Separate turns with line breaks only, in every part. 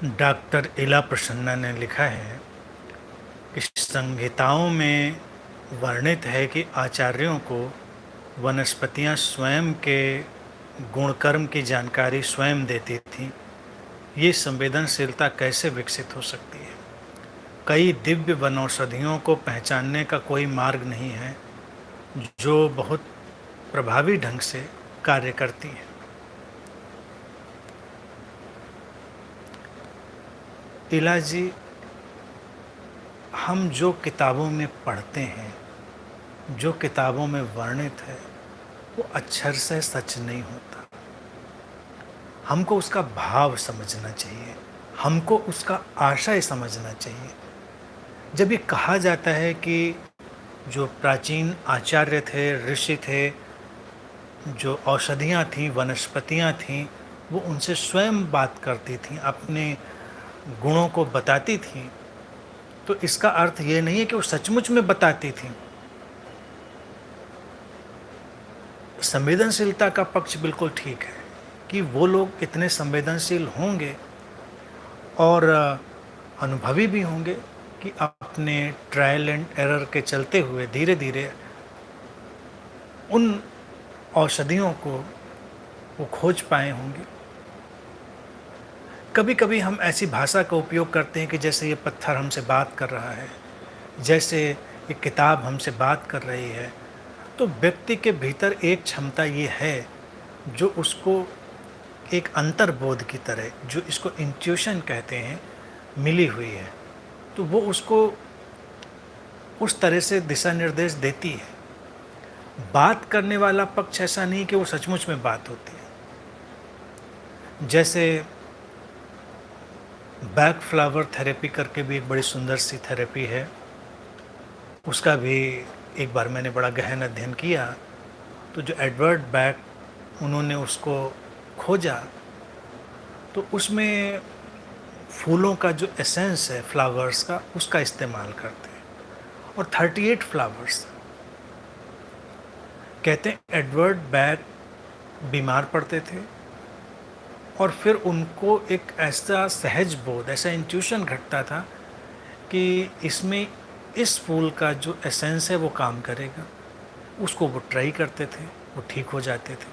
Doctor इला प्रसन्ना ने लिखा है कि संहिताओं में वर्णित है कि आचार्यों को वनस्पतियां स्वयं के गुणकर्म की जानकारी स्वयं देती थीं। ये संवेदनशीलता कैसे विकसित हो सकती है? कई दिव्य वनौषधियों को पहचानने का कोई मार्ग नहीं है जो बहुत प्रभावी ढंग से कार्य करती है। इला जी, हम जो किताबों में पढ़ते हैं, जो किताबों में वर्णित है, वो अक्षर से सच नहीं होता। हमको उसका भाव समझना चाहिए, हमको उसका आशय समझना चाहिए। जब ये कहा जाता है कि जो प्राचीन आचार्य थे, ऋषि थे, जो औषधियाँ थीं, वनस्पतियाँ थीं, वो उनसे स्वयं बात करती थीं, अपने गुणों को बताती थीं, तो इसका अर्थ ये नहीं है कि वो सचमुच में बताती थीं। संवेदनशीलता का पक्ष बिल्कुल ठीक है कि वो लोग इतने संवेदनशील होंगे और अनुभवी भी होंगे कि अपने ट्रायल एंड एरर के चलते हुए धीरे धीरे उन औषधियों को वो खोज पाए होंगे। कभी कभी हम ऐसी भाषा का उपयोग करते हैं कि जैसे ये पत्थर हमसे बात कर रहा है, जैसे ये किताब हमसे बात कर रही है। तो व्यक्ति के भीतर एक क्षमता ये है जो उसको एक अंतर्बोध की तरह, जो इसको इंट्यूशन कहते हैं, मिली हुई है। तो वो उसको उस तरह से दिशा निर्देश देती है। बात करने वाला पक्ष ऐसा नहीं कि वो सचमुच में बात होती है। जैसे बैक फ्लावर थेरेपी करके भी एक बड़ी सुंदर सी थेरेपी है, उसका भी एक बार मैंने बड़ा गहन अध्ययन किया। तो जो एडवर्ड बैक, उन्होंने उसको खोजा, तो उसमें फूलों का जो एसेंस है फ्लावर्स का, उसका इस्तेमाल करते हैं। और 38 फ्लावर्स कहते हैं एडवर्ड बैक बीमार पड़ते थे और फिर उनको एक ऐसा सहज बोध, ऐसा इंट्यूशन घटता था कि इसमें इस फूल का जो एसेंस है वो काम करेगा। उसको वो ट्राई करते थे, वो ठीक हो जाते थे।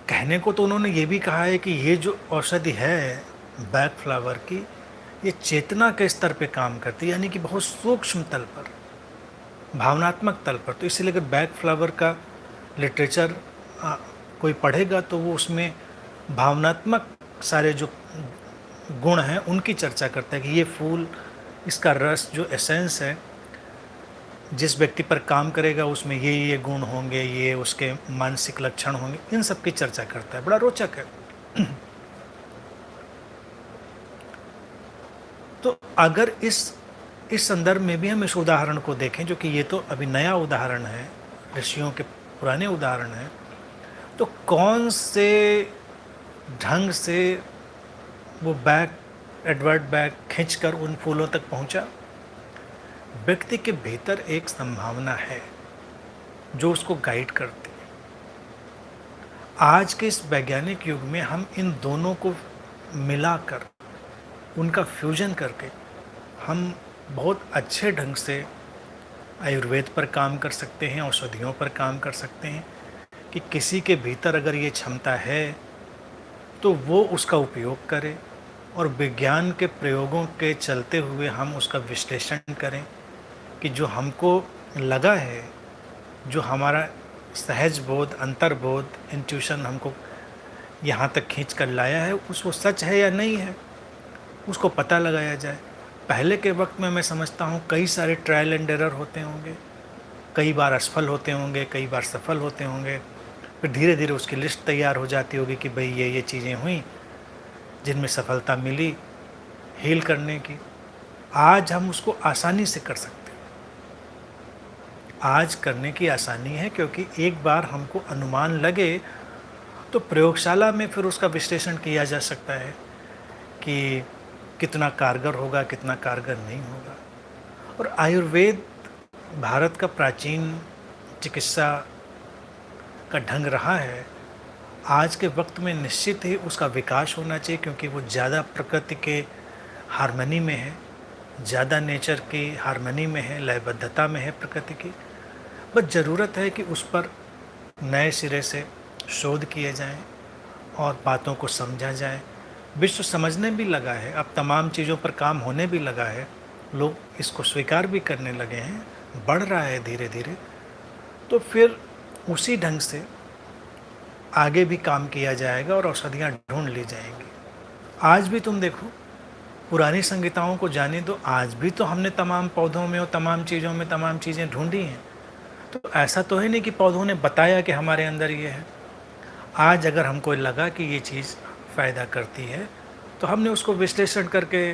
कहने को तो उन्होंने ये भी कहा है कि ये जो औषधि है बैक फ्लावर की, ये चेतना के स्तर पे काम करती है, यानी कि बहुत सूक्ष्म तल पर, भावनात्मक तल पर। तो इसीलिए अगर बैक फ्लावर का लिटरेचर कोई पढ़ेगा तो वो उसमें भावनात्मक सारे जो गुण हैं उनकी चर्चा करता है कि ये फूल, इसका रस, जो एसेंस है, जिस व्यक्ति पर काम करेगा उसमें ये गुण होंगे, ये उसके मानसिक लक्षण होंगे, इन सब की चर्चा करता है। बड़ा रोचक है। तो अगर इस संदर्भ में भी हम इस उदाहरण को देखें, जो कि ये तो अभी नया उदाहरण है, ऋषियों के पुराने उदाहरण है, तो कौन से ढंग से वो एडवर्ड बैक खींचकर उन फूलों तक पहुंचा? व्यक्ति के भीतर एक संभावना है जो उसको गाइड करती है। आज के इस वैज्ञानिक युग में हम इन दोनों को मिलाकर, उनका फ्यूजन करके, हम बहुत अच्छे ढंग से आयुर्वेद पर काम कर सकते हैं, औषधियों पर काम कर सकते हैं कि किसी के भीतर अगर ये क्षमता है तो वो उसका उपयोग करे और विज्ञान के प्रयोगों के चलते हुए हम उसका विश्लेषण करें कि जो हमको लगा है, जो हमारा सहज बोध, अंतर्बोध, इंट्यूशन हमको यहाँ तक खींच कर लाया है, वो सच है या नहीं है, उसको पता लगाया जाए। पहले के वक्त में मैं समझता हूँ कई सारे ट्रायल एंड एरर होते होंगे, कई बार असफल होते होंगे, कई बार सफल होते होंगे। फिर धीरे धीरे उसकी लिस्ट तैयार हो जाती होगी कि भाई ये चीज़ें हुई जिनमें सफलता मिली हील करने की। आज हम उसको आसानी से कर सकते हैं। आज करने की आसानी है क्योंकि एक बार हमको अनुमान लगे तो प्रयोगशाला में फिर उसका विश्लेषण किया जा सकता है कि कितना कारगर होगा, कितना कारगर नहीं होगा। और आयुर्वेद भारत का प्राचीन चिकित्सा का ढंग रहा है आज के वक्त में निश्चित ही उसका विकास होना चाहिए, क्योंकि वो ज़्यादा प्रकृति के हार्मनी में है, ज़्यादा नेचर की हार्मनी में है, लयबद्धता में है प्रकृति की। बस ज़रूरत है कि उस पर नए सिरे से शोध किए जाएं और बातों को समझा जाए। विश्व समझने भी लगा है, अब तमाम चीज़ों पर काम होने भी लगा है, लोग इसको स्वीकार भी करने लगे हैं, बढ़ रहा है धीरे धीरे। तो फिर उसी ढंग से आगे भी काम किया जाएगा और औषधियाँ ढूंढ ली जाएंगी। आज भी तुम देखो, पुरानी संहिताओं को जाने दो, आज भी तो हमने तमाम पौधों में और तमाम चीज़ों में तमाम चीज़ें ढूंढी हैं। तो ऐसा तो है नहीं कि पौधों ने बताया कि हमारे अंदर ये है। आज अगर हमको लगा कि ये चीज़ फ़ायदा करती है तो हमने उसको विश्लेषण करके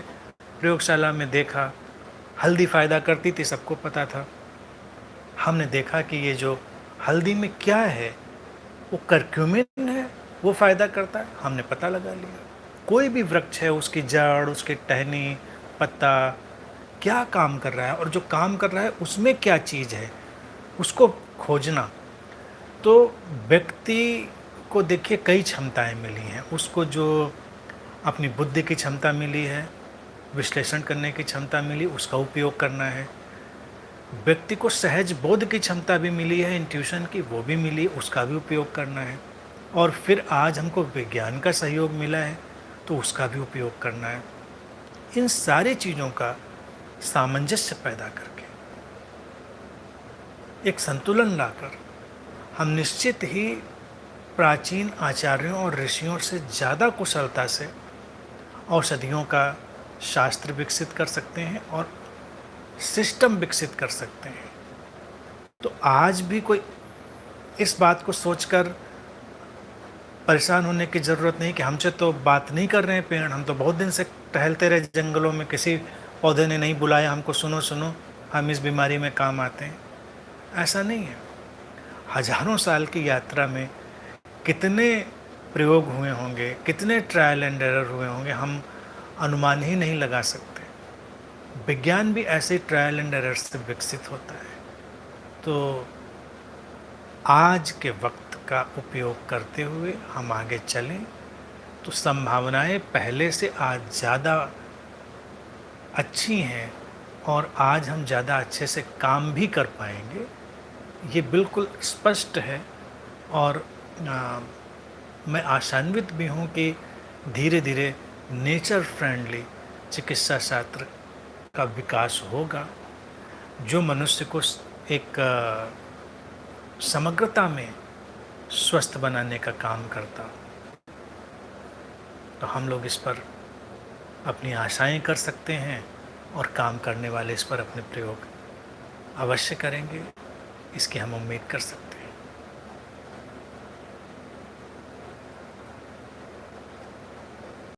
प्रयोगशाला में देखा। हल्दी फ़ायदा करती थी, सबको पता था। हमने देखा कि ये जो हल्दी में क्या है, वो करक्यूमिन है, वो फ़ायदा करता है, हमने पता लगा लिया। कोई भी वृक्ष है, उसकी जड़, उसकी टहनी, पत्ता क्या काम कर रहा है, और जो काम कर रहा है उसमें क्या चीज़ है, उसको खोजना। तो व्यक्ति को देखिए कई क्षमताएं मिली हैं, उसको जो अपनी बुद्धि की क्षमता मिली है, विश्लेषण करने की क्षमता मिली, उसका उपयोग करना है। व्यक्ति को सहज बोध की क्षमता भी मिली है, इंट्यूशन की, वो भी मिली, उसका भी उपयोग करना है। और फिर आज हमको विज्ञान का सहयोग मिला है तो उसका भी उपयोग करना है। इन सारी चीज़ों का सामंजस्य पैदा करके, एक संतुलन लाकर, हम निश्चित ही प्राचीन आचार्यों और ऋषियों से ज़्यादा कुशलता से औषधियों का शास्त्र विकसित कर सकते हैं और सिस्टम विकसित कर सकते हैं। तो आज भी कोई इस बात को सोचकर परेशान होने की ज़रूरत नहीं कि हमसे तो बात नहीं कर रहे हैं पेड़, हम तो बहुत दिन से टहलते रहे जंगलों में, किसी पौधे ने नहीं बुलाया हमको, सुनो सुनो हम इस बीमारी में काम आते हैं। ऐसा नहीं है। हजारों साल की यात्रा में कितने प्रयोग हुए होंगे, कितने ट्रायल एंड एरर हुए होंगे, हम अनुमान ही नहीं लगा सकते। विज्ञान भी ऐसे ट्रायल एंड एरर से विकसित होता है। तो आज के वक्त का उपयोग करते हुए हम आगे चलें तो संभावनाएं पहले से आज ज़्यादा अच्छी हैं और आज हम ज़्यादा अच्छे से काम भी कर पाएंगे, ये बिल्कुल स्पष्ट है। और मैं आशान्वित भी हूँ कि धीरे धीरे नेचर फ्रेंडली चिकित्सा शास्त्र का विकास होगा, जो मनुष्य को एक समग्रता में स्वस्थ बनाने का काम करता। तो हम लोग इस पर अपनी आशाएं कर सकते हैं और काम करने वाले इस पर अपने प्रयोग अवश्य करेंगे, इसकी हम उम्मीद कर सकते हैं।